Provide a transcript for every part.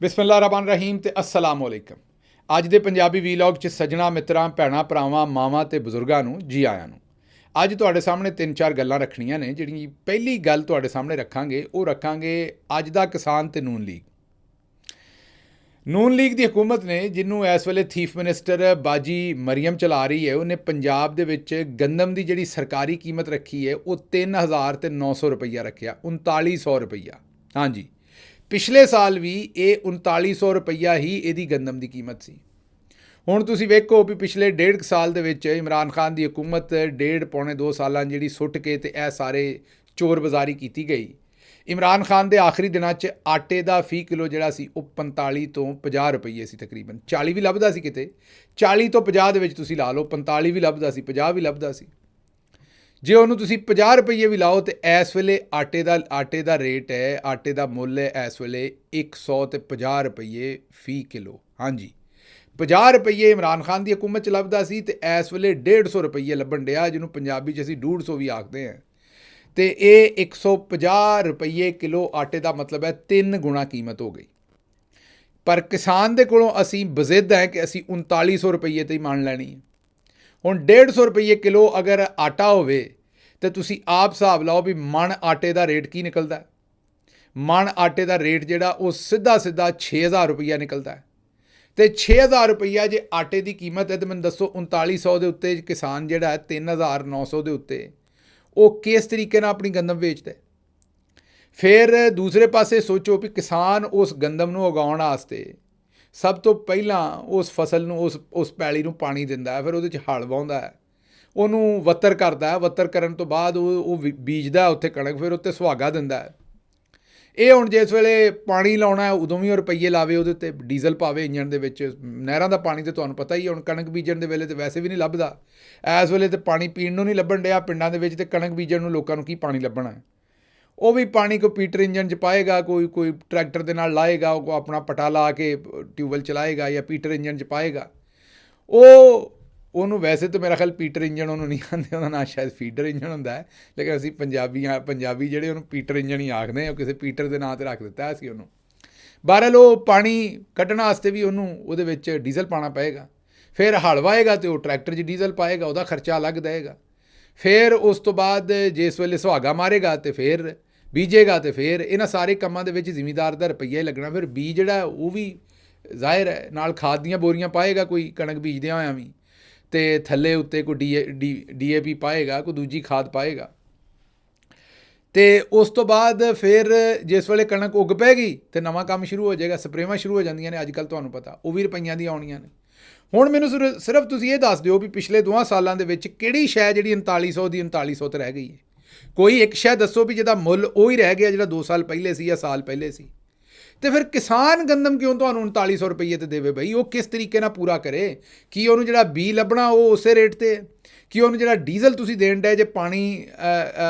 ਬਿਸਮਿਲ੍ਲਾ ਰਹਿਮਾਨ ਰਹੀਮ ਤੇ ਅਸਲਾਮ ਵਾਲੇਕਮ। ਅੱਜ ਦੇ ਪੰਜਾਬੀ ਵੀਲੌਗ 'ਚ ਸੱਜਣਾ ਮਿੱਤਰਾਂ ਭੈਣਾਂ ਭਰਾਵਾਂ ਮਾਵਾਂ ਤੇ ਬਜ਼ੁਰਗਾਂ ਨੂੰ ਜੀ ਆਇਆਂ ਨੂੰ। ਅੱਜ ਤੁਹਾਡੇ ਸਾਹਮਣੇ 3-4 ਗੱਲਾਂ ਰੱਖਣੀਆਂ ਨੇ। ਜਿਹੜੀ ਪਹਿਲੀ ਗੱਲ ਤੁਹਾਡੇ ਸਾਹਮਣੇ ਰੱਖਾਂਗੇ ਉਹ ਰੱਖਾਂਗੇ ਅੱਜ ਦਾ ਕਿਸਾਨ ਤੇ ਨੂਨ ਲੀਗ। ਨੂਨ ਲੀਗ ਦੀ ਹਕੂਮਤ ਨੇ, ਜਿਹਨੂੰ ਇਸ ਵੇਲੇ ਚੀਫ ਮਿਨਿਸਟਰ ਬਾਜੀ ਮਰੀਮ ਚਲਾ ਰਹੀ ਹੈ, ਉਹਨੇ ਪੰਜਾਬ ਦੇ ਵਿੱਚ ਗੰਦਮ ਦੀ ਜਿਹੜੀ ਸਰਕਾਰੀ ਕੀਮਤ ਰੱਖੀ ਹੈ ਉਹ 3,900 ਰੁਪਈਆ ਰੱਖਿਆ। 3900 ਰੁਪਈਆ। ਹਾਂਜੀ, ਪਿਛਲੇ ਸਾਲ ਵੀ ਇਹ 3900 ਰੁਪਈਆ ਹੀ ਇਹਦੀ ਗੰਦਮ ਦੀ ਕੀਮਤ ਸੀ। ਹੁਣ ਤੁਸੀਂ ਵੇਖੋ ਵੀ ਪਿਛਲੇ 1.5 ਸਾਲ ਦੇ ਵਿੱਚ ਇਮਰਾਨ ਖਾਨ ਦੀ ਹਕੂਮਤ 1.5-2 ਸਾਲਾਂ ਜਿਹੜੀ ਸੁੱਟ ਕੇ ਤੇ ਇਹ ਸਾਰੇ ਚੋਰ ਬਾਜ਼ਾਰੀ ਕੀਤੀ ਗਈ। ਇਮਰਾਨ ਖਾਨ ਦੇ ਆਖਰੀ ਦਿਨਾਂ 'ਚ ਆਟੇ ਦਾ ਫੀ ਕਿਲੋ ਜਿਹੜਾ ਸੀ ਉਹ 45 ਤੋਂ 50 ਰੁਪਈਏ ਸੀ, ਤਕਰੀਬਨ 40 ਵੀ ਲੱਭਦਾ ਸੀ, ਕਿਤੇ 40 ਤੋਂ 50 ਦੇ ਵਿੱਚ ਤੁਸੀਂ ਲਾ ਲਓ, 45 ਵੀ ਲੱਭਦਾ ਸੀ, 50 ਵੀ ਲੱਭਦਾ ਸੀ। ਜੇ ਉਹਨੂੰ ਤੁਸੀਂ 50 ਰੁਪਈਏ ਵੀ ਲਾਓ ਤੇ ਇਸ ਵੇਲੇ ਆਟੇ ਦਾ ਰੇਟ ਹੈ, ਆਟੇ ਦਾ ਮੁੱਲ ਹੈ ਇਸ ਵੇਲੇ 150 ਰੁਪਈਏ ਫੀ ਕਿਲੋ। ਹਾਂਜੀ, 50 ਰੁਪਈਏ ਇਮਰਾਨ ਖਾਨ ਦੀ ਹਕੂਮਤ 'ਚ ਲੱਭਦਾ ਸੀ ਤੇ ਇਸ ਵੇਲੇ 150 ਰੁਪਈਏ ਲੱਭਣ ਡਿਆ, ਜਿਹਨੂੰ ਪੰਜਾਬੀ 'ਚ ਅਸੀਂ 150 ਵੀ ਆਖਦੇ ਹਾਂ। ਤੇ ਇਹ 150 ਰੁਪਈਏ ਕਿਲੋ ਆਟੇ ਦਾ ਮਤਲਬ ਹੈ 3 ਗੁਣਾ ਕੀਮਤ ਹੋ ਗਈ। ਪਰ ਕਿਸਾਨ ਦੇ ਕੋਲੋਂ ਅਸੀਂ ਬਜ਼ਿੱਦ ਹੈ ਕਿ ਅਸੀਂ 3900 ਰੁਪਈਏ ਤੇ ਹੀ ਮੰਨ ਲੈਣੀ ਹੈ। ਹੁਣ 150 ਰੁਪਈਏ ਕਿਲੋ ਅਗਰ ਆਟਾ ਹੋਵੇ ਤੇ ਤੁਸੀਂ ਆਪ ਹਿਸਾਬ ਲਾਓ ਵੀ ਮਣ ਆਟੇ ਦਾ ਰੇਟ ਕੀ ਨਿਕਲਦਾ। ਮਣ ਆਟੇ ਦਾ ਰੇਟ ਜਿਹੜਾ ਉਹ ਸਿੱਧਾ 6000 ਰੁਪਈਆ ਨਿਕਲਦਾ ਹੈ। ਤੇ 6000 ਰੁਪਈਆ ਜੇ ਆਟੇ ਦੀ ਕੀਮਤ ਹੈ ਤੇ ਮੈਨੂੰ ਦੱਸੋ 3900 ਦੇ ਉੱਤੇ ਕਿਸਾਨ ਜਿਹੜਾ ਹੈ 3900 ਦੇ ਉੱਤੇ ਉਹ ਕਿਸ ਤਰੀਕੇ ਨਾਲ ਆਪਣੀ ਗੰਦਮ ਵੇਚਦਾ। ਫਿਰ ਦੂਸਰੇ ਪਾਸੇ ਸੋਚੋ ਵੀ ਕਿਸਾਨ ਉਸ ਗੰਦਮ ਨੂੰ ਉਗਾਉਣ ਵਾਸਤੇ ਸਭ ਤੋਂ ਪਹਿਲਾਂ ਉਸ ਫਸਲ ਨੂੰ ਉਸ ਪੈਲੀ ਨੂੰ ਪਾਣੀ ਦਿੰਦਾ ਹੈ, ਫਿਰ ਉਹਦੇ 'ਚ ਹਲ ਵਾਹੁੰਦਾ ਹੈ, ਉਹਨੂੰ ਵੱਤਰ ਕਰਦਾ ਹੈ, ਵੱਤਰ ਕਰਨ ਤੋਂ ਬਾਅਦ ਉਹ ਬੀਜਦਾ ਉੱਥੇ ਕਣਕ, ਫਿਰ ਉੱਤੇ ਸੁਹਾਗਾ ਦਿੰਦਾ ਹੈ। ਇਹ ਹੁਣ ਜਿਸ ਵੇਲੇ ਪਾਣੀ ਲਾਉਣਾ ਹੈ ਉਦੋਂ ਵੀ ਉਹ ਰੁਪਈਏ ਲਾਵੇ, ਉਹਦੇ ਉੱਤੇ ਡੀਜ਼ਲ ਪਾਵੇ ਇੰਜਣ ਦੇ ਵਿੱਚ। ਨਹਿਰਾਂ ਦਾ ਪਾਣੀ ਤਾਂ ਤੁਹਾਨੂੰ ਪਤਾ ਹੀ, ਹੁਣ ਕਣਕ ਬੀਜਣ ਦੇ ਵੇਲੇ ਤਾਂ ਵੈਸੇ ਵੀ ਨਹੀਂ ਲੱਭਦਾ। ਇਸ ਵੇਲੇ ਤਾਂ ਪਾਣੀ ਪੀਣ ਨੂੰ ਨਹੀਂ ਲੱਭਣ ਡਿਆ ਪਿੰਡਾਂ ਦੇ ਵਿੱਚ, ਤੇ ਕਣਕ ਬੀਜਣ ਨੂੰ ਲੋਕਾਂ ਨੂੰ ਕੀ ਪਾਣੀ ਲੱਭਣਾ। ਉਹ ਵੀ ਪਾਣੀ ਕੋਈ ਪੀਟਰ ਇੰਜਣ 'ਚ ਪਾਏਗਾ, ਕੋਈ ਟਰੈਕਟਰ ਦੇ ਨਾਲ ਲਾਏਗਾ, ਉਹ ਆਪਣਾ ਪਟਾ ਲਾ ਕੇ ਟਿਊਬਵੈੱਲ ਚਲਾਏਗਾ ਜਾਂ ਪੀਟਰ ਇੰਜਣ 'ਚ ਪਾਏਗਾ। ਉਹਨੂੰ ਵੈਸੇ ਤਾਂ ਮੇਰਾ ਖਿਆਲ ਪੀਟਰ ਇੰਜਣ ਉਹਨੂੰ ਨਹੀਂ ਆਉਂਦੇ, ਉਹਦਾ ਨਾਂ ਸ਼ਾਇਦ ਫੀਡਰ ਇੰਜਣ ਹੁੰਦਾ ਹੈ, ਲੇਕਿਨ ਅਸੀਂ ਪੰਜਾਬੀ ਜਿਹੜੇ ਉਹਨੂੰ ਪੀਟਰ ਇੰਜਣ ਹੀ ਆਖਦੇ ਹਾਂ, ਕਿਸੇ ਪੀਟਰ ਦੇ ਨਾਂ 'ਤੇ ਰੱਖ ਦਿੱਤਾ ਅਸੀਂ ਉਹਨੂੰ। ਬਹਰਹਾਲ ਉਹ ਪਾਣੀ ਕੱਢਣ ਵਾਸਤੇ ਵੀ ਉਹਦੇ ਵਿੱਚ ਡੀਜ਼ਲ ਪਾਉਣਾ ਪਏਗਾ। ਫਿਰ ਹਲ ਵਾਹੇਗਾ ਅਤੇ ਉਹ ਟਰੈਕਟਰ 'ਚ ਡੀਜ਼ਲ ਪਾਏਗਾ, ਉਹਦਾ ਖਰਚਾ ਅਲੱਗ ਦੇਏਗਾ। ਫਿਰ ਉਸ ਤੋਂ ਬਾਅਦ ਜਿਸ ਵੇਲੇ ਸੁਹਾਗਾ ਮਾਰੇਗਾ ਅਤੇ ਫਿਰ ਬੀਜੇਗਾ, ਅਤੇ ਫਿਰ ਇਹਨਾਂ ਸਾਰੇ ਕੰਮਾਂ ਦੇ ਵਿੱਚ ਜ਼ਿਮੀਂਦਾਰ ਦਾ ਰੁਪਈਆ ਹੀ ਲੱਗਣਾ। ਫਿਰ ਬੀਜ ਜਿਹੜਾ ਉਹ ਵੀ ਜ਼ਾਹਿਰ ਹੈ ਨਾਲ ਖਾਦ ਦੀਆਂ ਬੋਰੀਆਂ ਪਾਏਗਾ, ਕੋਈ ਕਣਕ ਬੀਜਦਿਆਂ ਹੋਇਆਂ ਵੀ, ਅਤੇ ਥੱਲੇ ਉੱਤੇ ਕੋਈ DAP ਪਾਏਗਾ, ਕੋਈ ਦੂਜੀ ਖਾਦ ਪਾਏਗਾ। ਅਤੇ ਉਸ ਤੋਂ ਬਾਅਦ ਫਿਰ ਜਿਸ ਵੇਲੇ ਕਣਕ ਉੱਗ ਪਏਗੀ ਅਤੇ ਨਵਾਂ ਕੰਮ ਸ਼ੁਰੂ ਹੋ ਜਾਏਗਾ। ਸਪਰੇਵਾਂ ਸ਼ੁਰੂ ਹੋ ਜਾਂਦੀਆਂ ਨੇ ਅੱਜ ਕੱਲ੍ਹ, ਤੁਹਾਨੂੰ ਪਤਾ, ਉਹ ਵੀ ਰੁਪਈਆਂ ਦੀਆਂ ਆਉਣੀਆਂ ਨੇ। ਹੁਣ ਮੈਨੂੰ ਸਿਰਫ ਤੁਸੀਂ ਇਹ ਦੱਸ ਦਿਓ ਵੀ ਪਿਛਲੇ 2 ਸਾਲਾਂ ਦੇ ਵਿੱਚ ਕਿਹੜੀ ਸ਼ੈ ਜਿਹੜੀ 3900 ਤੇ ਰਹਿ ਗਈ ਹੈ। ਕੋਈ ਇੱਕ ਸ਼ੈ ਦੱਸੋ ਵੀ ਜਿਹਦਾ ਮੁੱਲ ਉਹ ਹੀ ਰਹਿ ਗਿਆ ਜਿਹੜਾ 2 ਸਾਲ ਪਹਿਲੇ ਸੀ ਜਾਂ ਸਾਲ ਪਹਿਲੇ ਸੀ। ਅਤੇ ਫਿਰ ਕਿਸਾਨ ਗੰਦਮ ਕਿਉਂ ਤੁਹਾਨੂੰ 3900 ਰੁਪਈਏ 'ਤੇ ਦੇਵੇ ਬਈ? ਉਹ ਕਿਸ ਤਰੀਕੇ ਨਾਲ ਪੂਰਾ ਕਰੇ? ਕੀ ਉਹਨੂੰ ਜਿਹੜਾ ਬੀ ਲੱਭਣਾ ਉਹ ਉਸੇ ਰੇਟ 'ਤੇ? ਕੀ ਉਹਨੂੰ ਜਿਹੜਾ ਡੀਜ਼ਲ ਤੁਸੀਂ ਦੇਣ ਡਏ ਜੇ ਪਾਣੀ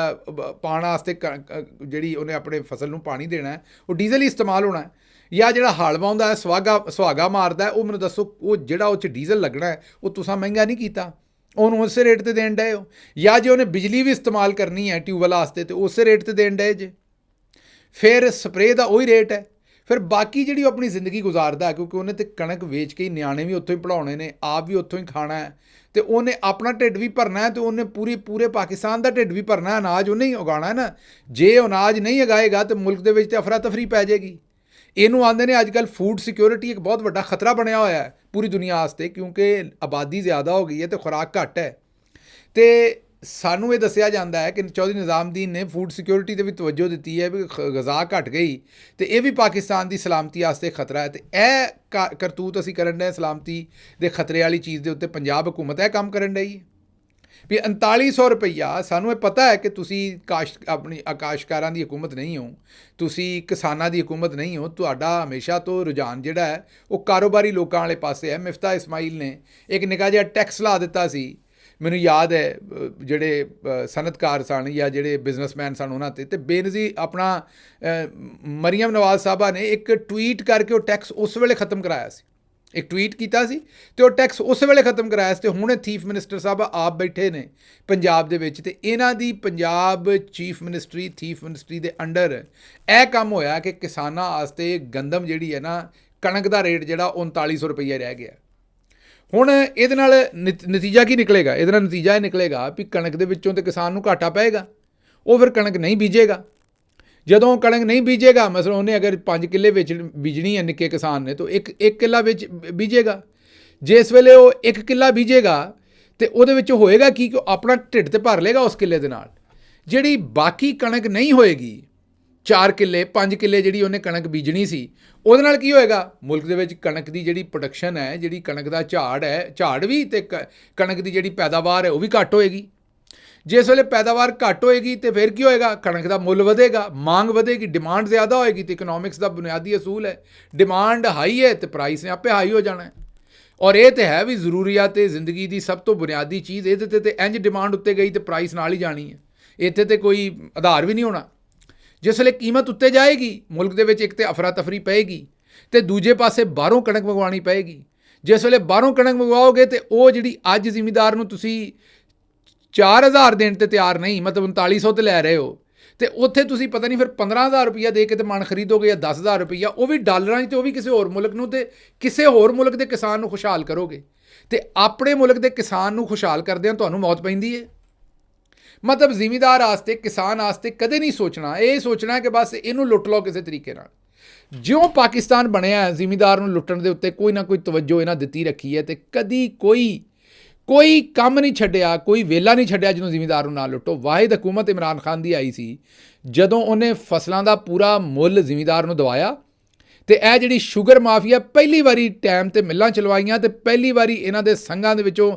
ਪਾਉਣ ਵਾਸਤੇ, ਜਿਹੜੀ ਉਹਨੇ ਆਪਣੇ ਫਸਲ ਨੂੰ ਪਾਣੀ ਦੇਣਾ ਉਹ ਡੀਜ਼ਲ ਹੀ ਇਸਤੇਮਾਲ ਹੋਣਾ? ਜਾਂ ਜਿਹੜਾ ਹਲ ਵਾਹੁੰਦਾ ਹੈ, ਸੁਹਾਗਾ ਮਾਰਦਾ, ਉਹ ਮੈਨੂੰ ਦੱਸੋ, ਉਹ ਜਿਹੜਾ ਉਹ 'ਚ ਡੀਜ਼ਲ ਲੱਗਣਾ ਹੈ ਉਹ ਤੁਸੀਂ ਮਹਿੰਗਾ ਨਹੀਂ ਕੀਤਾ, ਉਹਨੂੰ ਉਸੇ ਰੇਟ 'ਤੇ ਦੇਣ ਡਏ ਹੋ? ਜਾਂ ਜੇ ਉਹਨੇ ਬਿਜਲੀ ਵੀ ਇਸਤੇਮਾਲ ਕਰਨੀ ਹੈ ਟਿਊਬਵੈੱਲ ਵਾਸਤੇ ਤੇ ਉਸੇ ਰੇਟ 'ਤੇ ਦੇਣ ਡਏ ਜੇ? ਫਿਰ ਸਪਰੇਅ ਦਾ ਉਹੀ ਰੇਟ ਹੈ। ਫਿਰ ਬਾਕੀ ਜਿਹੜੀ ਉਹ ਆਪਣੀ ਜ਼ਿੰਦਗੀ ਗੁਜ਼ਾਰਦਾ, ਕਿਉਂਕਿ ਉਹਨੇ ਤਾਂ ਕਣਕ ਵੇਚ ਕੇ ਹੀ ਨਿਆਣੇ ਵੀ ਉੱਥੋਂ ਹੀ ਪੜ੍ਹਾਉਣੇ ਨੇ, ਆਪ ਵੀ ਉੱਥੋਂ ਹੀ ਖਾਣਾ ਹੈ, ਅਤੇ ਉਹਨੇ ਆਪਣਾ ਢਿੱਡ ਵੀ ਭਰਨਾ ਹੈ, ਅਤੇ ਉਹਨੇ ਪੂਰੇ ਪਾਕਿਸਤਾਨ ਦਾ ਢਿੱਡ ਵੀ ਭਰਨਾ। ਅਨਾਜ ਉਹਨੇ ਹੀ ਉਗਾਉਣਾ ਨਾ। ਜੇ ਅਨਾਜ ਨਹੀਂ ਉਗਾਏਗਾ ਤਾਂ ਮੁਲਕ ਦੇ ਵਿੱਚ ਤਾਂ ਅਫਰਾ ਤਫਰੀ ਪੈ ਜਾਏਗੀ। ਇਹਨੂੰ ਆਉਂਦੇ ਨੇ ਅੱਜ ਕੱਲ੍ਹ ਫੂਡ ਸਿਕਿਉਰਿਟੀ, ਇੱਕ ਬਹੁਤ ਵੱਡਾ ਖਤਰਾ ਬਣਿਆ ਹੋਇਆ ਹੈ ਪੂਰੀ ਦੁਨੀਆ ਵਾਸਤੇ, ਕਿਉਂਕਿ ਆਬਾਦੀ ਜ਼ਿਆਦਾ ਹੋ ਗਈ ਹੈ ਅਤੇ ਖੁਰਾਕ ਘੱਟ ਹੈ। ਅਤੇ ਸਾਨੂੰ ਇਹ ਦੱਸਿਆ ਜਾਂਦਾ ਹੈ ਕਿ ਚੌਧਰੀ ਨਿਜ਼ਾਮਦੀਨ ਨੇ ਫੂਡ ਸਿਕਿਉਰਿਟੀ 'ਤੇ ਵੀ ਤਵੱਜੋ ਦਿੱਤੀ ਹੈ ਵੀ ਗਜ਼ਾ ਘੱਟ ਗਈ ਅਤੇ ਇਹ ਵੀ ਪਾਕਿਸਤਾਨ ਦੀ ਸਲਾਮਤੀ ਵਾਸਤੇ ਖਤਰਾ ਹੈ। ਅਤੇ ਇਹ ਕਰਤੂਤ ਅਸੀਂ ਕਰਨ ਡਏ ਸਲਾਮਤੀ ਦੇ ਖਤਰੇ ਵਾਲੀ ਚੀਜ਼ ਦੇ ਉੱਤੇ। ਪੰਜਾਬ ਹਕੂਮਤ ਇਹ ਕੰਮ ਕਰਨ ਡਈ ਹੈ ਵੀ 3900 ਰੁਪਈਆ। ਸਾਨੂੰ ਇਹ ਪਤਾ ਹੈ ਕਿ ਤੁਸੀਂ ਆਪਣੀ ਕਾਸ਼ਤਕਾਰਾਂ ਦੀ ਹਕੂਮਤ ਨਹੀਂ ਹੋ, ਤੁਸੀਂ ਕਿਸਾਨਾਂ ਦੀ ਹਕੂਮਤ ਨਹੀਂ ਹੋ। ਤੁਹਾਡਾ ਹਮੇਸ਼ਾ ਤੋਂ ਰੁਝਾਨ ਜਿਹੜਾ ਹੈ ਉਹ ਕਾਰੋਬਾਰੀ ਲੋਕਾਂ ਵਾਲੇ ਪਾਸੇ ਹੈ। ਮਿਫਤਾ ਇਸਮਾਈਲ ਨੇ ਇੱਕ ਨਿੱਕਾ ਜਿਹਾ ਟੈਕਸ ਲਾ ਦਿੱਤਾ ਸੀ, ਮੈਨੂੰ ਯਾਦ ਹੈ, ਜਿਹੜੇ ਸਨਅਤਕਾਰ ਸਨ ਜਾਂ ਜਿਹੜੇ ਬਿਜ਼ਨਸਮੈਨ ਸਨ ਉਹਨਾਂ 'ਤੇ, ਅਤੇ ਬੇਨਜ਼ੀਰ ਆਪਣਾ ਮਰੀਮ ਨਵਾਜ਼ ਸਾਹਿਬਾ ਨੇ ਇੱਕ ਟਵੀਟ ਕਰਕੇ ਉਹ ਟੈਕਸ ਉਸ ਵੇਲੇ ਖ਼ਤਮ ਕਰਾਇਆ ਸੀ। ਇੱਕ ਟਵੀਟ ਕੀਤਾ ਸੀ ਤੇ ਉਹ ਟੈਕਸ ਉਸ ਵੇਲੇ ਖਤਮ ਕਰਾਇਆ ਸੀ ਤੇ ਹੁਣ ਚੀਫ ਮਿਨਿਸਟਰ ਸਾਹਿਬ ਆਪ ਬੈਠੇ ਨੇ ਪੰਜਾਬ ਦੇ ਵਿੱਚ ਤੇ ਇਹਨਾਂ ਦੀ ਪੰਜਾਬ ਚੀਫ ਮਿਨਿਸਟਰੀ ਦੇ ਅੰਡਰ ਇਹ ਕੰਮ ਹੋਇਆ ਕਿ ਕਿਸਾਨਾਂ ਵਾਸਤੇ ਗੰਦਮ ਜਿਹੜੀ ਹੈ ਨਾ, ਕਣਕ ਦਾ ਰੇਟ ਜਿਹੜਾ 3900 ਰੁਪਈਆ ਰਹਿ ਗਿਆ। ਹੁਣ ਇਹਦੇ ਨਾਲ ਨਤੀਜਾ ਕੀ ਨਿਕਲੇਗਾ? ਇਹਦੇ ਨਾਲ ਨਤੀਜਾ ਇਹ ਨਿਕਲੇਗਾ ਵੀ ਕਣਕ ਦੇ ਵਿੱਚੋਂ ਤੇ ਕਿਸਾਨ ਨੂੰ ਘਾਟਾ ਪਏਗਾ, ਉਹ ਫਿਰ ਕਣਕ ਨਹੀਂ ਬੀਜੇਗਾ। ਜਦੋਂ ਕਣਕ ਨਹੀਂ ਬੀਜੇਗਾ, ਮਸਲਾ ਉਹਨੇ ਅਗਰ 5 ਕਿੱਲੇ ਵਿੱਚ ਬੀਜਣੀ ਹੈ ਨਿੱਕੇ ਕਿਸਾਨ ਨੇ ਤਾਂ ਇੱਕ ਕਿੱਲਾ ਵਿੱਚ ਬੀਜੇਗਾ। ਜਿਸ ਵੇਲੇ ਉਹ 1 ਕਿੱਲਾ ਬੀਜੇਗਾ ਤੇ ਉਹਦੇ ਵਿੱਚ ਹੋਏਗਾ ਕੀ ਕਿ ਉਹ ਆਪਣਾ ਢਿੱਡ ਤੇ ਭਰ ਲੇਗਾ ਉਸ ਕਿੱਲੇ ਦੇ ਨਾਲ। ਜਿਹੜੀ ਬਾਕੀ ਕਣਕ ਨਹੀਂ ਹੋਏਗੀ, 4 ਕਿੱਲੇ 5 ਕਿੱਲੇ ਜਿਹੜੀ ਉਹਨੇ ਕਣਕ ਬੀਜਣੀ ਸੀ, ਉਹਦੇ ਨਾਲ ਕੀ ਹੋਏਗਾ? ਮੁਲਕ ਦੇ ਵਿੱਚ ਕਣਕ ਦੀ ਜਿਹੜੀ ਪ੍ਰੋਡਕਸ਼ਨ ਹੈ, ਜਿਹੜੀ ਕਣਕ ਦਾ ਝਾੜ ਵੀ ਤੇ ਕਣਕ ਦੀ ਜਿਹੜੀ ਪੈਦਾਵਾਰ ਹੈ ਉਹ ਵੀ ਘੱਟ ਹੋਏਗੀ। ਜਿਸ ਵੇਲੇ ਪੈਦਾਵਾਰ ਘੱਟ ਹੋਏਗੀ ਤੇ ਫਿਰ ਕੀ ਹੋਏਗਾ? ਕਣਕ ਦਾ ਮੁੱਲ ਵਧੇਗਾ, ਮੰਗ ਵਧੇਗੀ, ਡਿਮਾਂਡ ਜ਼ਿਆਦਾ ਹੋਏਗੀ। ਤੇ ਇਕਨੋਮਿਕਸ ਦਾ ਬੁਨਿਆਦੀ ਅਸੂਲ ਹੈ, ਡਿਮਾਂਡ ਹਾਈ ਹੈ ਤੇ ਪ੍ਰਾਈਸ ਨੇ ਆਪੇ ਹਾਈ ਹੋ ਜਾਣਾ ਹੈ। ਔਰ ਇਹ ਤੇ ਹੈ ਵੀ ਜ਼ਰੂਰੀਆਤ ਜ਼ਿੰਦਗੀ ਦੀ ਸਭ ਤੋਂ ਬੁਨਿਆਦੀ ਚੀਜ਼, ਇਹਦੇ ਤੇ ਇੰਜ ਡਿਮਾਂਡ ਉੱਤੇ ਗਈ ਤੇ ਪ੍ਰਾਈਸ ਨਾਲ ਹੀ ਜਾਣੀ ਹੈ। ਇੱਥੇ ਤੇ ਕੋਈ ਆਧਾਰ ਵੀ ਨਹੀਂ ਹੋਣਾ। ਜਿਸ ਵੇਲੇ ਕੀਮਤ ਉੱਤੇ ਜਾਏਗੀ, ਮੁਲਕ ਦੇ ਵਿੱਚ ਇੱਕ ਤੇ ਅਫਰਾ ਤਫਰੀ ਪਏਗੀ ਤੇ ਦੂਜੇ ਪਾਸੇ ਬਾਹਰੋਂ ਕਣਕ ਮੰਗਵਾਉਣੀ ਪਏਗੀ। ਜਿਸ ਵੇਲੇ ਬਾਹਰੋਂ ਕਣਕ ਮੰਗਵਾਓਗੇ ਤੇ ਉਹ ਜਿਹੜੀ ਅੱਜ ਜ਼ਿਮੀਂਦਾਰ ਨੂੰ ਤੁਸੀਂ 4000 ਦੇਣ ਤੇ ਤਿਆਰ ਨਹੀਂ, ਮਤਲਬ 3900 ਤੇ ਲੈ ਰਹੇ ਹੋ, ਤੇ ਉੱਥੇ ਤੁਸੀਂ ਪਤਾ ਨਹੀਂ ਫਿਰ 15000 ਰੁਪਈਆ ਦੇ ਕੇ ਤੇ ਮਣ ਖਰੀਦੋਗੇ ਜਾਂ 10000 ਰੁਪਈਆ, ਉਹ ਵੀ ਡਾਲਰਾਂ 'ਚ, ਤੇ ਉਹ ਵੀ ਕਿਸੇ ਹੋਰ ਮੁਲਕ ਨੂੰ, ਤੇ ਕਿਸੇ ਹੋਰ ਮੁਲਕ ਦੇ ਕਿਸਾਨ ਨੂੰ ਖੁਸ਼ਹਾਲ ਕਰੋਗੇ ਤੇ ਆਪਣੇ ਮੁਲਕ ਦੇ ਕਿਸਾਨ ਨੂੰ ਖੁਸ਼ਹਾਲ ਕਰਦਿਆਂ ਤੁਹਾਨੂੰ ਮੌਤ ਪੈਂਦੀ ਹੈ। ਮਤਲਬ ਜ਼ਿਮੀਂਦਾਰ ਵਾਸਤੇ, ਕਿਸਾਨ ਵਾਸਤੇ ਕਦੇ ਨਹੀਂ ਸੋਚਣਾ, ਇਹ ਸੋਚਣਾ ਕਿ ਬਸ ਇਹਨੂੰ ਲੁੱਟ ਲਓ ਕਿਸੇ ਤਰੀਕੇ ਨਾਲ। ਜਿਉਂ ਪਾਕਿਸਤਾਨ ਬਣਿਆ, ਜ਼ਿਮੀਂਦਾਰ ਨੂੰ ਲੁੱਟਣ ਦੇ ਉੱਤੇ ਕੋਈ ਨਾ ਕੋਈ ਤਵੱਜੋ ਇਹਨਾਂ ਦਿੱਤੀ ਰੱਖੀ ਹੈ ਤੇ ਕਦੀ ਕੋਈ ਕੰਮ ਨਹੀਂ ਛੱਡਿਆ, ਕੋਈ ਵੇਲਾ ਨਹੀਂ ਛੱਡਿਆ ਜਦੋਂ ਜ਼ਿਮੀਂਦਾਰ ਨੂੰ ਨਾ ਲੁੱਟੋ। ਵਾਹਿਦ ਹਕੂਮਤ ਇਮਰਾਨ ਖਾਨ ਦੀ ਆਈ ਸੀ ਜਦੋਂ ਉਹਨੇ ਫਸਲਾਂ ਦਾ ਪੂਰਾ ਮੁੱਲ ਜ਼ਿਮੀਂਦਾਰ ਨੂੰ ਦਵਾਇਆ ਤੇ ਇਹ ਜਿਹੜੀ ਸ਼ੂਗਰ ਮਾਫੀਆ ਪਹਿਲੀ ਵਾਰੀ ਟਾਈਮ ਤੇ ਮਿੱਲਾਂ ਚਲਵਾਈਆਂ ਤੇ ਪਹਿਲੀ ਵਾਰੀ ਇਹਨਾਂ ਦੇ ਸੰਘਾਂ ਦੇ ਵਿੱਚੋਂ,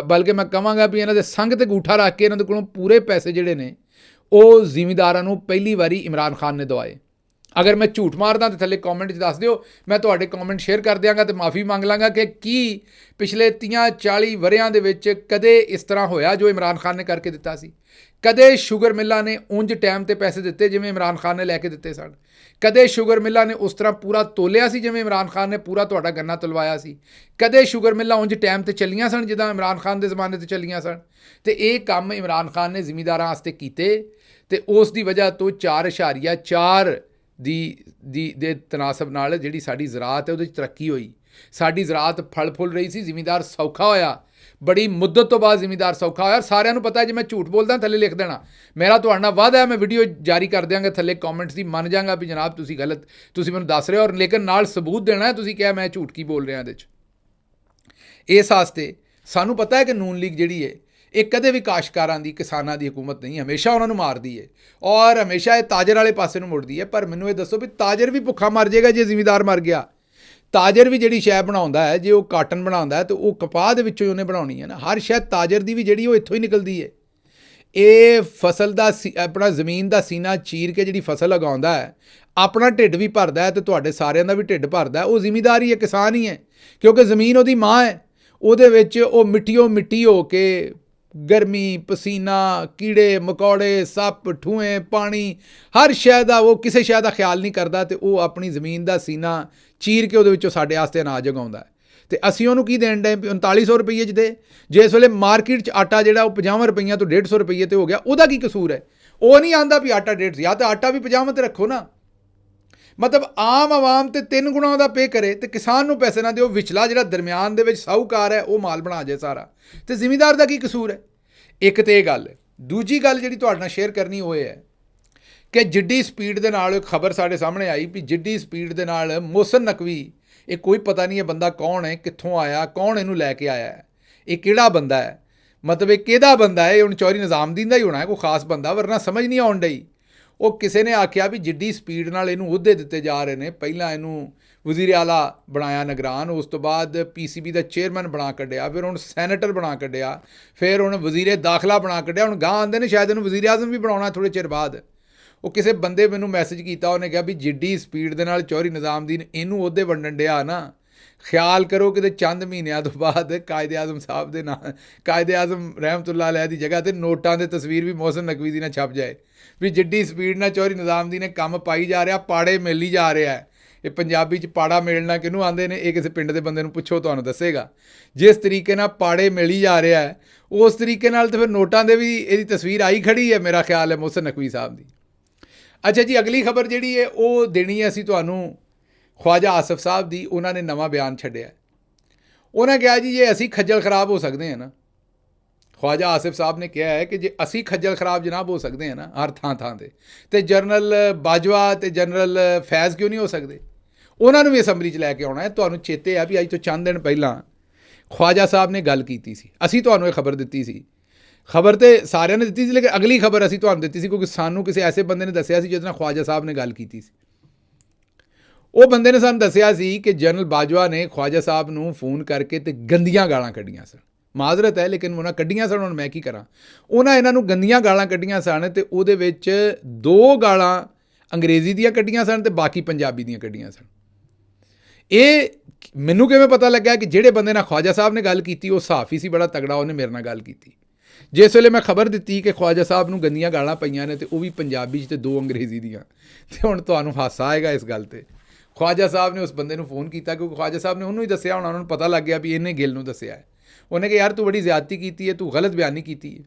ਬਲਕਿ ਮੈਂ ਕਹਾਂਗਾ ਵੀ ਇਹਨਾਂ ਦੇ ਸੰਘ ਤੇ ਗੂਠਾ ਰੱਖ ਕੇ ਇਹਨਾਂ ਦੇ ਕੋਲੋਂ ਪੂਰੇ ਪੈਸੇ ਜਿਹੜੇ ਨੇ ਉਹ ਜ਼ਿਮੀਂਦਾਰਾਂ ਨੂੰ ਪਹਿਲੀ ਵਾਰੀ ਇਮਰਾਨ ਖਾਨ ਨੇ ਦਵਾਏ। ਅਗਰ ਮੈਂ ਝੂਠ ਮਾਰਦਾ ਤਾਂ ਥੱਲੇ ਕਮੈਂਟ 'ਚ ਦੱਸ ਦਿਓ, ਮੈਂ ਤੁਹਾਡੇ ਕਮੈਂਟ ਸ਼ੇਅਰ ਕਰ ਦਿਆਂਗਾ ਤੇ ਮਾਫੀ ਮੰਗ ਲਾਂਗਾ ਕਿ ਕੀ ਪਿਛਲੇ 30-40 ਵਰਿਆਂ ਦੇ ਵਿੱਚ ਕਦੇ ਇਸ ਤਰ੍ਹਾਂ ਹੋਇਆ ਜੋ ਇਮਰਾਨ ਖਾਨ ਨੇ ਕਰਕੇ ਦਿੱਤਾ ਸੀ? ਕਦੇ ਸ਼ੂਗਰ ਮਿੱਲਾਂ ਨੇ ਉਂਝ ਟਾਈਮ ਤੇ ਪੈਸੇ ਦਿੱਤੇ ਜਿਵੇਂ ਇਮਰਾਨ ਖਾਨ ਨੇ ਲੈ ਕੇ ਦਿੱਤੇ ਸਨ? ਕਦੇ ਸ਼ੂਗਰ ਮਿੱਲਾਂ ਨੇ ਉਸ ਤਰ੍ਹਾਂ ਪੂਰਾ ਤੋਲਿਆ ਸੀ ਜਿਵੇਂ ਇਮਰਾਨ ਖਾਨ ਨੇ ਪੂਰਾ ਤੁਹਾਡਾ ਗੰਨਾ ਤੁਲਵਾਇਆ ਸੀ? ਕਦੇ ਸ਼ੂਗਰ ਮਿੱਲਾਂ ਉਂਝ ਟਾਈਮ ਤੇ ਚੱਲੀਆਂ ਸਨ ਜਿੱਦਾਂ ਇਮਰਾਨ ਖਾਨ ਦੇ ਜ਼ਮਾਨੇ ਤੇ ਚੱਲੀਆਂ ਸਨ? ਤੇ ਇਹ ਕੰਮ ਇਮਰਾਨ ਖਾਨ ਨੇ ਜ਼ਿਮੀਂਦਾਰਾਂ ਵਾਸਤੇ ਕੀਤੇ ਤੇ ਉਸ ਦੀ ਵਜ੍ਹਾ ਤੋਂ 4.4 ਦੇ ਤਨਾਸਬ ਨਾਲ ਜਿਹੜੀ ਸਾਡੀ ਜ਼ਰਾਤ ਹੈ ਉਹਦੇ 'ਚ ਤਰੱਕੀ ਹੋਈ। ਸਾਡੀ ਜ਼ਰਾਤ ਫਲ ਫੁੱਲ ਰਹੀ ਸੀ, ਜ਼ਿਮੀਂਦਾਰ ਸੌਖਾ ਹੋਇਆ, ਬੜੀ ਮੁੱਦਤ ਤੋਂ ਬਾਅਦ ਜ਼ਿਮੀਂਦਾਰ ਸੌਖਾ ਹੋਇਆ। ਸਾਰਿਆਂ ਨੂੰ ਪਤਾ ਜੇ ਮੈਂ ਝੂਠ ਬੋਲਦਾ ਥੱਲੇ ਲਿਖ ਦੇਣਾ। ਮੇਰਾ ਤੁਹਾਡੇ ਨਾਲ ਵਾਅਦਾ ਹੈ, ਮੈਂ ਵੀਡੀਓ ਜਾਰੀ ਕਰ ਦਿਆਂਗਾ ਥੱਲੇ ਕਮੈਂਟਸ ਦੀ, ਮੰਨ ਜਾਗਾ ਵੀ ਜਨਾਬ ਤੁਸੀਂ ਗਲਤ, ਤੁਸੀਂ ਮੈਨੂੰ ਦੱਸ ਰਹੇ ਹੋ, ਔਰ ਲੇਕਿਨ ਨਾਲ ਸਬੂਤ ਦੇਣਾ ਹੈ ਤੁਸੀਂ ਕਿਹਾ ਮੈਂ ਝੂਠ ਕੀ ਬੋਲ ਰਿਹਾ ਇਹਦੇ 'ਚ। ਇਸ ਵਾਸਤੇ ਸਾਨੂੰ ਪਤਾ ਹੈ ਕਿ ਨੂਨ ਲੀਗ ਜਿਹੜੀ ਹੈ ਇਹ ਕਦੇ ਵੀ ਕਾਸ਼ਤਕਾਰਾਂ ਦੀ, ਕਿਸਾਨਾਂ ਦੀ ਹਕੂਮਤ ਨਹੀਂ, ਹਮੇਸ਼ਾ ਉਹਨਾਂ ਨੂੰ ਮਾਰਦੀ ਹੈ ਔਰ ਹਮੇਸ਼ਾ ਇਹ ਤਾਜਰ ਵਾਲੇ ਪਾਸੇ ਨੂੰ ਮੁੜਦੀ ਹੈ। ਪਰ ਮੈਨੂੰ ਇਹ ਦੱਸੋ ਵੀ ਤਾਜਰ ਵੀ ਭੁੱਖਾ ਮਰ ਜਾਏਗਾ ਜੇ ਜ਼ਿਮੀਂਦਾਰ ਮਰ ਗਿਆ? ਤਾਜਰ ਵੀ ਜਿਹੜੀ ਸ਼ੈ ਬਣਾਉਂਦਾ ਹੈ, ਜੇ ਉਹ ਕਾਟਨ ਬਣਾਉਂਦਾ ਹੈ ਤਾਂ ਉਹ ਕਪਾਹ ਦੇ ਵਿੱਚੋਂ ਹੀ ਉਹਨੇ ਬਣਾਉਣੀ ਹੈ ਨਾ। ਹਰ ਸ਼ੈ ਤਾਜਰ ਦੀ ਵੀ ਜਿਹੜੀ ਉਹ ਇੱਥੋਂ ਹੀ ਨਿਕਲਦੀ ਹੈ। ਇਹ ਫਸਲ ਦਾ ਆਪਣਾ ਜ਼ਮੀਨ ਦਾ ਸੀਨਾ ਚੀਰ ਕੇ ਜਿਹੜੀ ਫਸਲ ਉਗਾਉਂਦਾ ਹੈ, ਆਪਣਾ ਢਿੱਡ ਵੀ ਭਰਦਾ ਹੈ ਤੇ ਤੁਹਾਡੇ ਸਾਰਿਆਂ ਦਾ ਵੀ ਢਿੱਡ ਭਰਦਾ, ਉਹ ਜ਼ਿਮੀਂਦਾਰ ਹੀ ਹੈ, ਕਿਸਾਨ ਹੀ ਹੈ, ਕਿਉਂਕਿ ਜ਼ਮੀਨ ਉਹਦੀ ਮਾਂ ਹੈ। ਉਹਦੇ ਵਿੱਚ ਉਹ ਮਿੱਟੀ ਹੋ ਕੇ ਗਰਮੀ, ਪਸੀਨਾ, ਕੀੜੇ ਮਕੌੜੇ, ਸੱਪ, ਠੂਏ, ਪਾਣੀ, ਹਰ ਸ਼ੈ ਦਾ ਉਹ ਕਿਸੇ ਸ਼ੈ ਦਾ ਖਿਆਲ ਨਹੀਂ ਕਰਦਾ ਤੇ ਉਹ ਆਪਣੀ ਜ਼ਮੀਨ ਦਾ ਸੀਨਾ ਚੀਰ ਕੇ ਉਹਦੇ ਵਿੱਚੋਂ ਸਾਡੇ ਵਾਸਤੇ ਅਨਾਜ ਉਗਾਉਂਦਾ ਹੈ। ਤੇ ਅਸੀਂ ਉਹਨੂੰ ਕੀ ਦੇਣ ਡਏ? 3900 ਰੁਪਈਏ 'ਚ ਦੇ। ਜੇ ਇਸ ਵੇਲੇ ਮਾਰਕੀਟ 'ਚ ਆਟਾ ਜਿਹੜਾ ਉਹ 50 ਰੁਪਈਆਂ ਤੋਂ 150 ਰੁਪਈਏ ਤੇ ਹੋ ਗਿਆ, ਉਹਦਾ ਕੀ ਕਸੂਰ ਹੈ? ਉਹ ਨਹੀਂ ਆਉਂਦਾ ਵੀ ਆਟਾ 150, ਜਾਂ ਤਾਂ ਆਟਾ ਵੀ 50 ਤੇ ਰੱਖੋ ਨਾ। ਮਤਲਬ ਆਮ ਆਵਾਮ ਤੇ 3 ਗੁਣਾ ਉਹਦਾ ਪੇ ਕਰੇ ਤੇ ਕਿਸਾਨ ਨੂੰ ਪੈਸੇ ਨਾ ਦਿਓ, ਵਿਚਲਾ ਜਿਹੜਾ ਦਰਮਿਆਨ ਦੇ ਵਿੱਚ ਸਾਹੂਕਾਰ ਹੈ ਉਹ ਮਾਲ ਬਣਾ ਜਾਏ ਸਾਰਾ, ਤੇ ਜ਼ਿਮੀਂਦਾਰ ਦਾ ਕੀ ਕਸੂਰ ਹੈ? ਇੱਕ ਤੇ ਇਹ ਗੱਲ। ਦੂਜੀ ਗੱਲ ਜਿਹੜੀ ਤੁਹਾਡੇ ਨਾਲ ਸ਼ੇਅਰ ਕਰਨੀ ਉਹ ਹੈ ਕਿ ਜਿੱਡੀ ਸਪੀਡ ਦੇ ਨਾਲ ਇੱਕ ਖਬਰ ਸਾਡੇ ਸਾਹਮਣੇ ਆਈ ਵੀ ਜਿੱਡੀ ਸਪੀਡ ਦੇ ਨਾਲ ਮੋਹਸਨ ਨਕਵੀ, ਇਹ ਕੋਈ ਪਤਾ ਨਹੀਂ ਇਹ ਬੰਦਾ ਕੌਣ ਹੈ, ਕਿੱਥੋਂ ਆਇਆ, ਕੌਣ ਇਹਨੂੰ ਲੈ ਕੇ ਆਇਆ ਹੈ, ਇਹ ਕਿਹੜਾ ਬੰਦਾ ਹੈ, ਮਤਲਬ ਇਹ ਕਿਹਦਾ ਬੰਦਾ ਹੈ? ਇਹ ਹੁਣ ਚੌਧਰੀ ਨਿਜ਼ਾਮਦੀਨ ਦਾ ਹੀ ਹੋਣਾ ਹੈ, ਕੋਈ ਖਾਸ ਬੰਦਾ, ਵਰਨਾ ਸਮਝ ਨਹੀਂ ਆਉਣ ਡਈ। ਉਹ ਕਿਸੇ ਨੇ ਆਖਿਆ ਵੀ ਜਿੱਡੀ ਸਪੀਡ ਨਾਲ ਇਹਨੂੰ ਅਹੁਦੇ ਦਿੱਤੇ ਜਾ ਰਹੇ ਨੇ, ਪਹਿਲਾਂ ਇਹਨੂੰ ਵਜ਼ੀਰ ਆਲਾ ਬਣਾਇਆ ਨਿਗਰਾਨ, ਉਸ ਤੋਂ ਬਾਅਦ PCB ਦਾ ਚੇਅਰਮੈਨ ਬਣਾ ਕੱਢਿਆ, ਫਿਰ ਹੁਣ ਸੈਨੇਟਰ ਬਣਾ ਕੱਢਿਆ, ਫਿਰ ਹੁਣ ਵਜ਼ੀਰੇ ਦਾਖਲਾ ਬਣਾ ਕੱਢਿਆ, ਹੁਣ ਗਾਂ ਆਉਂਦੇ ਨੇ ਸ਼ਾਇਦ ਇਹਨੂੰ ਵਜ਼ੀਰ ਆਜ਼ਮ ਵੀ ਬਣਾਉਣਾ ਥੋੜ੍ਹੇ ਚਿਰ ਬਾਅਦ। ਉਹ ਕਿਸੇ ਬੰਦੇ ਮੈਨੂੰ ਮੈਸੇਜ ਕੀਤਾ, ਉਹਨੇ ਕਿਹਾ ਵੀ ਜਿੱਡੀ ਸਪੀਡ ਦੇ ਨਾਲ ਚੌਧਰੀ ਨਿਜ਼ਾਮਦੀਨ ਇਹਨੂੰ ਅਹੁਦੇ ਵੰਡਣ ਡਿਆ ਨਾ, ਖਿਆਲ ਕਰੋ ਕਿਤੇ ਚੰਦ ਮਹੀਨਿਆਂ ਤੋਂ ਬਾਅਦ ਕਾਇਦੇ ਆਜ਼ਮ ਸਾਹਿਬ ਦੇ ਨਾਂ, ਕਾਇਦੇ ਆਜ਼ਮ ਰਹਿਮਤੁल्लाह ਅਲੈਹ ਦੀ ਜਗ੍ਹਾ 'ਤੇ ਨੋਟਾਂ ਦੇ ਤਸਵੀਰ ਵੀ ਮੋਹਸਨ ਨਕਵੀ ਦੀ ਨਾ ਛਪ ਜਾਏ। ਵੀ ਜਿੱਡੀ ਸਪੀਡ ਨਾਲ ਚੌਧਰੀ ਨਿਜ਼ਾਮਦੀਨ ਨੇ ਕੰਮ ਪਾਈ ਜਾ ਰਿਹਾ, ਪਾੜੇ ਮਿਲ ਹੀ ਜਾ ਰਿਹਾ ਹੈ। ਇਹ ਪੰਜਾਬੀ 'ਚ ਪਾੜਾ ਮੇਲਣਾ ਕਿਹਨੂੰ ਆਉਂਦੇ ਨੇ, ਇਹ ਕਿਸੇ ਪਿੰਡ ਦੇ ਬੰਦੇ ਨੂੰ ਪੁੱਛੋ ਤੁਹਾਨੂੰ ਦੱਸੇਗਾ। ਜਿਸ ਤਰੀਕੇ ਨਾਲ ਪਾੜੇ ਮਿਲੀ ਜਾ ਰਿਹਾ ਹੈ ਉਸ ਤਰੀਕੇ ਨਾਲ ਤਾਂ ਫਿਰ ਨੋਟਾਂ ਦੇ ਵੀ ਇਹਦੀ ਤਸਵੀਰ ਆਈ ਖੜੀ ਹੈ ਮੇਰਾ ਖਿਆਲ ਹੈ ਮੁਹਸਨ ਨਕਵੀ ਸਾਹਿਬ ਦੀ। ਅੱਛਾ ਜੀ, ਅਗਲੀ ਖਬਰ ਜਿਹੜੀ ਹੈ ਉਹ ਦੇਣੀ ਹੈ ਅਸੀਂ ਤੁਹਾਨੂੰ ਖਵਾਜਾ ਆਸਿਫ ਸਾਹਿਬ ਦੀ। ਉਹਨਾਂ ਨੇ ਨਵਾਂ ਬਿਆਨ ਛੱਡਿਆ। ਉਹਨਾਂ ਕਿਹਾ ਜੀ ਜੇ ਅਸੀਂ ਖੱਜਲ ਖਰਾਬ ਹੋ ਸਕਦੇ ਹਾਂ ਨਾ, ਖਵਾਜਾ ਆਸਿਫ ਸਾਹਿਬ ਨੇ ਕਿਹਾ ਹੈ ਕਿ ਜੇ ਅਸੀਂ ਖੱਜਲ ਖਰਾਬ ਜਨਾਬ ਹੋ ਸਕਦੇ ਹਾਂ ਨਾ ਹਰ ਥਾਂ ਥਾਂ ਤੇ ਜਨਰਲ ਬਾਜਵਾ ਤੇ ਜਨਰਲ ਫੈਜ਼ ਕਿਉਂ ਨਹੀਂ ਹੋ ਸਕਦੇ। ਉਹਨਾਂ ਨੂੰ ਵੀ ਅਸੈਂਬਲੀ 'ਚ ਲੈ ਕੇ ਆਉਣਾ ਹੈ। ਤੁਹਾਨੂੰ ਚੇਤੇ ਆ ਵੀ ਅੱਜ ਤੋਂ ਚੰਦ ਦਿਨ ਪਹਿਲਾਂ ਖਵਾਜਾ ਸਾਹਿਬ ਨੇ ਗੱਲ ਕੀਤੀ ਸੀ, ਅਸੀਂ ਤੁਹਾਨੂੰ ਇਹ ਖਬਰ ਦਿੱਤੀ ਸੀ। ਖਬਰ ਤੇ ਸਾਰਿਆਂ ਨੇ ਦਿੱਤੀ ਸੀ ਲੇਕਿਨ ਅਗਲੀ ਖਬਰ ਅਸੀਂ ਤੁਹਾਨੂੰ ਦਿੱਤੀ ਸੀ ਕਿਉਂਕਿ ਸਾਨੂੰ ਕਿਸੇ ਐਸੇ ਬੰਦੇ ਨੇ ਦੱਸਿਆ ਸੀ ਜਿਹਦੇ ਨਾਲ ਖਵਾਜਾ ਸਾਹਿਬ ਨੇ ਗੱਲ ਕੀਤੀ ਸੀ। ਉਹ ਬੰਦੇ ਨੇ ਸਾਨੂੰ ਦੱਸਿਆ ਸੀ ਕਿ ਜਨਰਲ ਬਾਜਵਾ ਨੇ ਖਵਾਜਾ ਸਾਹਿਬ ਨੂੰ ਫੋਨ ਕਰਕੇ ਤੇ ਗੰਦੀਆਂ ਗਾਲਾਂ ਕੱਢੀਆਂ ਸਨ। ਮਾਜ਼ਰਤ ਹੈ ਲੇਕਿਨ ਉਹਨਾਂ ਕੱਢੀਆਂ ਸਨ, ਹੁਣ ਮੈਂ ਕੀ ਕਰਾਂ। ਉਹਨਾਂ ਇਹਨਾਂ ਨੂੰ ਗੰਦੀਆਂ ਗਾਲਾਂ ਕੱਢੀਆਂ ਸਨ ਤੇ ਉਹਦੇ ਵਿੱਚ 2 ਗਾਲਾਂ ਅੰਗਰੇਜ਼ੀ ਦੀਆਂ ਕੱਢੀਆਂ ਸਨ ਤੇ ਬਾਕੀ ਪੰਜਾਬੀ ਦੀਆਂ ਕੱਢੀਆਂ ਸਨ। ਇਹ ਮੈਨੂੰ ਕਿਵੇਂ ਪਤਾ ਲੱਗਾ ਕਿ ਜਿਹੜੇ ਬੰਦੇ ਨਾਲ ਖਵਾਜਾ ਸਾਹਿਬ ਨੇ ਗੱਲ ਕੀਤੀ ਉਹ ਸਾਫੀ ਸੀ ਬੜਾ ਤਗੜਾ, ਉਹਨੇ ਮੇਰੇ ਨਾਲ ਗੱਲ ਕੀਤੀ। ਜਿਸ ਵੇਲੇ ਮੈਂ ਖਬਰ ਦਿੱਤੀ ਕਿ ਖਵਾਜਾ ਸਾਹਿਬ ਨੂੰ ਗੰਦੀਆਂ ਗਾਲਾਂ ਪਈਆਂ ਨੇ ਤੇ ਉਹ ਵੀ ਪੰਜਾਬੀ 'ਚ ਤੇ 2 ਅੰਗਰੇਜ਼ੀ ਦੀਆਂ, ਤੇ ਹੁਣ ਤੁਹਾਨੂੰ ਹਾਸਾ ਆਏਗਾ ਇਸ ਗੱਲ ਤੇ। ਖਵਾਜਾ ਸਾਹਿਬ ਨੇ ਉਸ ਬੰਦੇ ਨੂੰ ਫੋਨ ਕੀਤਾ ਕਿਉਂਕਿ ਖਵਾਜਾ ਸਾਹਿਬ ਨੇ ਉਹਨੂੰ ਹੀ ਦੱਸਿਆ ਹੋਣਾ, ਉਹਨਾਂ ਨੂੰ ਪਤਾ ਲੱਗ ਗਿਆ ਵੀ ਇਹਨੇ ਗਿੱਲ ਨੂੰ ਦੱਸਿਆ ਹੈ। ਉਹਨੇ ਕਿਹਾ ਯਾਰ ਤੂੰ ਬੜੀ ਜ਼ਿਆਦਤੀ ਕੀਤੀ ਹੈ, ਤੂੰ ਗਲਤ ਬਿਆਨੀ ਕੀਤੀ ਹੈ।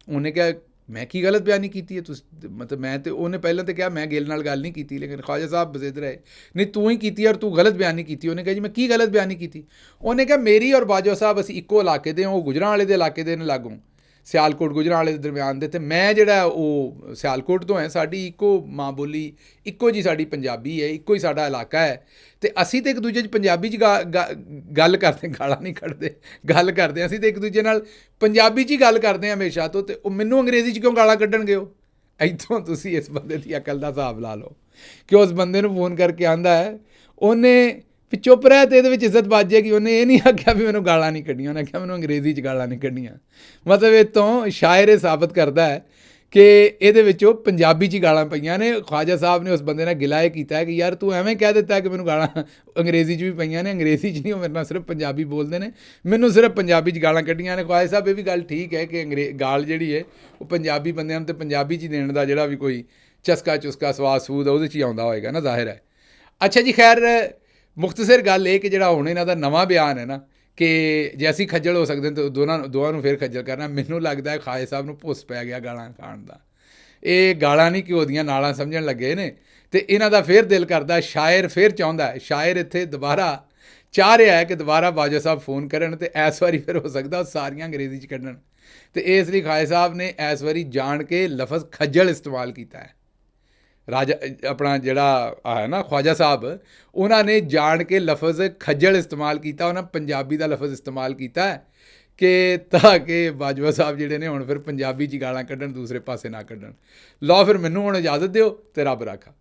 ਉਹਨੇ ਕਿਹਾ ਮੈਂ ਕੀ ਗਲਤ ਬਿਆਨੀ ਕੀਤੀ ਹੈ, ਤੁਸੀਂ ਮਤਲਬ ਮੈਂ ਤੇ ਉਹਨੇ ਪਹਿਲਾਂ ਤਾਂ ਕਿਹਾ ਮੈਂ ਗਿੱਲ ਨਾਲ ਗੱਲ ਨਹੀਂ ਕੀਤੀ, ਲੇਕਿਨ ਖਵਾਜਾ ਸਾਹਿਬ ਬਜ਼ਿੱਦ ਰਹੇ ਨਹੀਂ ਤੂੰ ਹੀ ਕੀਤੀ ਔਰ ਤੂੰ ਗਲਤ ਬਿਆਨੀ ਕੀਤੀ। ਉਹਨੇ ਕਿਹਾ ਜੀ ਮੈਂ ਕੀ ਗਲਤ ਬਿਆਨੀ ਕੀਤੀ। ਉਹਨੇ ਕਿਹਾ ਮੇਰੀ ਔਰ ਬਾਜਵਾ ਸਾਹਿਬ ਅਸੀਂ ਇੱਕੋ ਇਲਾਕੇ ਦੇ, ਉਹ ਗੁਜਰਾਂਵਾਲੇ ਦੇ ਇਲਾਕੇ ਦੇ ਨੇ ਲਾਗੋਂ, ਸਿਆਲਕੋਟ ਗੁਜਰਾਂਵਾਲੇ ਦੇ ਦਰਮਿਆਨ ਦੇ, ਅਤੇ ਮੈਂ ਜਿਹੜਾ ਉਹ ਸਿਆਲਕੋਟ ਤੋਂ ਹੈ, ਸਾਡੀ ਇੱਕੋ ਮਾਂ ਬੋਲੀ ਇੱਕੋ ਜੀ ਸਾਡੀ ਪੰਜਾਬੀ ਹੈ, ਇੱਕੋ ਹੀ ਸਾਡਾ ਇਲਾਕਾ ਹੈ ਅਤੇ ਅਸੀਂ ਤਾਂ ਇੱਕ ਦੂਜੇ 'ਚ ਪੰਜਾਬੀ 'ਚ ਗੱਲ ਕਰਦੇ, ਗਾਲਾਂ ਨਹੀਂ ਕੱਢਦੇ, ਗੱਲ ਕਰਦੇ ਅਸੀਂ ਤਾਂ ਇੱਕ ਦੂਜੇ ਨਾਲ ਪੰਜਾਬੀ 'ਚ ਹੀ ਗੱਲ ਕਰਦੇ ਹਾਂ ਹਮੇਸ਼ਾ ਤੋਂ, ਅਤੇ ਉਹ ਮੈਨੂੰ ਅੰਗਰੇਜ਼ੀ 'ਚ ਕਿਉਂ ਗਾਲਾਂ ਕੱਢਣਗੇ। ਉਹ ਇੱਥੋਂ ਤੁਸੀਂ ਇਸ ਬੰਦੇ ਦੀ ਅਕਲ ਦਾ ਹਿਸਾਬ ਲਾ ਲਓ ਕਿ ਉਸ ਬੰਦੇ ਨੂੰ ਫੋਨ ਕਰਕੇ ਆਂਦਾ ਹੈ ਉਹਨੇ ਵੀ ਚੁੱਪ ਰਹਿ ਤੇ ਇਹਦੇ ਵਿੱਚ ਇੱਜ਼ਤ ਵੱਜ ਜਾਏਗੀ। ਉਹਨੇ ਇਹ ਨਹੀਂ ਆਖਿਆ ਵੀ ਮੈਨੂੰ ਗਾਲਾਂ ਨਹੀਂ ਕੱਢੀਆਂ, ਉਹਨੇ ਆਖਿਆ ਮੈਨੂੰ ਅੰਗਰੇਜ਼ੀ 'ਚ ਗਾਲਾਂ ਨਹੀਂ ਕੱਢੀਆਂ। ਮਤਲਬ ਇਹ ਤੋਂ ਸ਼ਾਇਰ ਇਹ ਸਾਬਤ ਕਰਦਾ ਹੈ ਕਿ ਇਹਦੇ ਵਿੱਚ ਉਹ ਪੰਜਾਬੀ 'ਚ ਹੀ ਗਾਲਾਂ ਪਈਆਂ ਨੇ। ਖਵਾਜਾ ਸਾਹਿਬ ਨੇ ਉਸ ਬੰਦੇ ਨਾਲ ਗਿਲਾ ਇਹ ਕੀਤਾ ਹੈ ਕਿ ਯਾਰ ਤੂੰ ਐਵੇਂ ਕਹਿ ਦਿੱਤਾ ਕਿ ਮੈਨੂੰ ਗਾਲਾਂ ਅੰਗਰੇਜ਼ੀ 'ਚ ਵੀ ਪਈਆਂ ਨੇ, ਅੰਗਰੇਜ਼ੀ 'ਚ ਨਹੀਂ, ਉਹ ਮੇਰੇ ਨਾਲ ਸਿਰਫ ਪੰਜਾਬੀ ਬੋਲਦੇ ਨੇ, ਮੈਨੂੰ ਸਿਰਫ ਪੰਜਾਬੀ 'ਚ ਗਾਲਾਂ ਕੱਢੀਆਂ ਨੇ। ਖਵਾਜਾ ਸਾਹਿਬ ਇਹ ਵੀ ਗੱਲ ਠੀਕ ਹੈ ਕਿ ਗਾਲ ਜਿਹੜੀ ਹੈ ਉਹ ਪੰਜਾਬੀ ਬੰਦਿਆਂ ਨੂੰ ਤਾਂ ਪੰਜਾਬੀ 'ਚ ਹੀ ਦੇਣ ਦਾ ਜਿਹੜਾ ਵੀ ਕੋਈ ਚਸਕਾ ਚੁਸਕਾ ਸਵਾਦ ਸੂਦ ਉਹਦੇ 'ਚ ਹੀ ਆਉਂਦਾ ਹੋਏਗਾ ਨਾ, ਜ਼ਾਹਿਰ ਹੈ। ਅੱਛਾ ਜੀ, ਖੈਰ ਮੁਖਤਸਰ ਗੱਲ ਇਹ ਕਿ ਜਿਹੜਾ ਹੁਣ ਇਹਨਾਂ ਦਾ ਨਵਾਂ ਬਿਆਨ ਹੈ ਨਾ ਕਿ ਜੇ ਅਸੀਂ ਖੱਜਲ ਹੋ ਸਕਦੇ ਤਾਂ ਦੋਵਾਂ ਨੂੰ ਫਿਰ ਖੱਜਲ ਕਰਨਾ, ਮੈਨੂੰ ਲੱਗਦਾ ਹੈ ਖਵਾਜਾ ਸਾਹਿਬ ਨੂੰ ਭੁੱਸ ਪੈ ਗਿਆ ਗਾਲਾਂ ਖਾਣ ਦਾ। ਇਹ ਗਾਲਾਂ ਨਹੀਂ ਘਿਓ ਦੀਆਂ ਨਾਲਾਂ ਸਮਝਣ ਲੱਗੇ ਨੇ ਅਤੇ ਇਹਨਾਂ ਦਾ ਫਿਰ ਦਿਲ ਕਰਦਾ, ਸ਼ਾਇਰ ਫਿਰ ਚਾਹੁੰਦਾ ਹੈ, ਸ਼ਾਇਰ ਇੱਥੇ ਦੁਬਾਰਾ ਚਾਹ ਰਿਹਾ ਹੈ ਕਿ ਦੁਬਾਰਾ ਬਾਜਵਾ ਸਾਹਿਬ ਫੋਨ ਕਰਨ ਅਤੇ ਇਸ ਵਾਰੀ ਫਿਰ ਹੋ ਸਕਦਾ ਉਹ ਸਾਰੀਆਂ ਅੰਗਰੇਜ਼ੀ 'ਚ ਕੱਢਣ, ਅਤੇ ਇਸ ਲਈ ਖਵਾਜਾ ਸਾਹਿਬ ਨੇ ਇਸ ਵਾਰੀ ਜਾਣ ਕੇ ਲਫ਼ਜ਼ ਖੱਜਲ ਇਸਤੇਮਾਲ ਕੀਤਾ ਹੈ। ਰਾਜਾ ਆਪਣਾ ਜਿਹੜਾ ਹੈ ਨਾ ਖਵਾਜਾ ਸਾਹਿਬ, ਉਹਨਾਂ ਨੇ ਜਾਣ ਕੇ ਲਫ਼ਜ਼ ਖੱਜਲ ਇਸਤੇਮਾਲ ਕੀਤਾ, ਉਹਨਾਂ ਪੰਜਾਬੀ ਦਾ ਲਫ਼ਜ਼ ਇਸਤੇਮਾਲ ਕੀਤਾ ਹੈ ਕਿ ਤਾਂ ਕਿ ਬਾਜਵਾ ਸਾਹਿਬ ਜਿਹੜੇ ਨੇ ਹੁਣ ਫਿਰ ਪੰਜਾਬੀ 'ਚ ਗਾਲਾਂ ਕੱਢਣ, ਦੂਸਰੇ ਪਾਸੇ ਨਾ ਕੱਢਣ। ਲਓ ਫਿਰ ਮੈਨੂੰ ਹੁਣ ਇਜਾਜ਼ਤ ਦਿਓ ਅਤੇ ਰੱਬ ਰਾਖਾ।